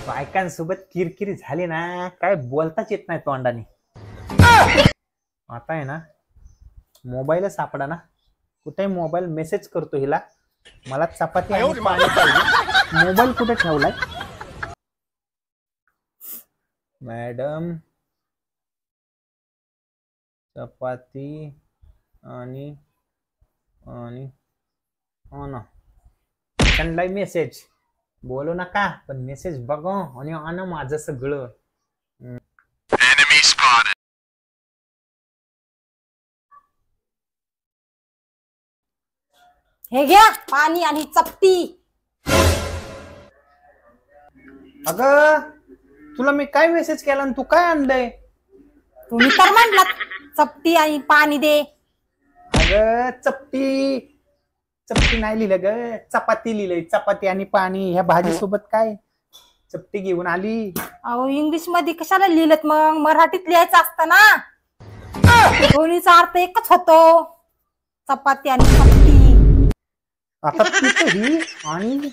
बायकांसोबत किरकिरी झाली ना, काय बोलताच येत नाही तोंडाने. आता आहे ना, मोबाईलच सापडा ना, कुठे मोबाईल मेसेज करतो हिला, मला चपाती आणि पाणी पाहिजे. मोबाईल कुठे ठेवलाय मॅडम? चपाती आणि आणि हो ना, संडाय मेसेज. बोलू नका पण मेसेज बघो आणि आण माझं सगळं. हे घ्या पाणी आणि चपटी. अगं तुला मी काय मेसेज केला आणि तू काय आणलंय? तुम्ही तर म्हटलात चपटी आणि पाणी दे. अगं चपटी चपटी नाही लिहिलं ग, चपाती लिहिलंय. चपाती आणि पाणी. ह्या भाजी सोबत काय चपटी घेऊन आली? अहो इंग्लिश मध्ये कशाला लिहिलं, मग मराठीत लिहायचं असतं ना. दोन्हीचा अर्थ एकच होतो, चपाती आणि चपटी. आता तू तर ही आणि